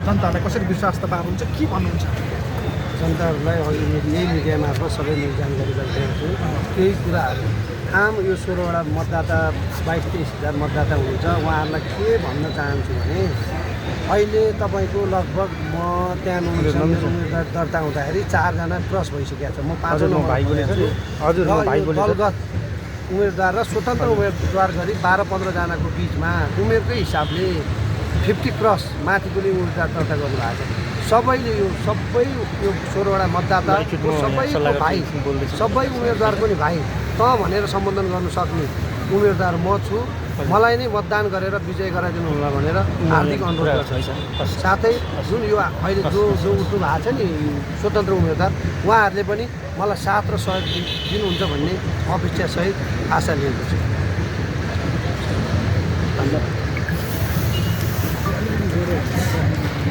जनतालाई कसरी विश्वास पार्नुहुन्छ के भन्नुहुन्छ? जनताहरूलाई यही मिडिया मार्फत सबै जानकारी गरिरहेको छु। केही कुराहरू आम यो 16वटा मतदाता 22-23 हजार मतदाता हुनुहुन्छ, उहाँहरूलाई के भन्न चाहन्छु भने अहिले तपाईँको लगभग म त्यहाँ उम्मेदवार दर्ता हुँदाखेरि 4 जना क्रस भइसकेको छ। म 5 नम्बर दलगत उम्मेदवार र स्वतन्त्र उम्मेदवार गरी 12-15 जनाको बिचमा उमेरकै हिसाबले 50 क्रस माथिकोले उम्मेदवार दर्ता गर्नुभएको छ। सबैले यो 16वटा मतदाता सबैको भाइ, सबै उम्मेदवारको नि भाइ त भनेर सम्बोधन गर्नु सक्ने उम्मेदवार म छु। मलाई नै मतदान गरेर विजय गराइदिनु होला भनेर हार्दिक अनुरोध गर्छु। साथै जुन यो अहिले जो उठ्नु भएको छ नि स्वतन्त्र उम्मेदवार, उहाँहरूले पनि मलाई साथ र सहयोग दिनुहुन्छ भन्ने अपेक्षासहित आशा लिएको छु। धन्यवाद।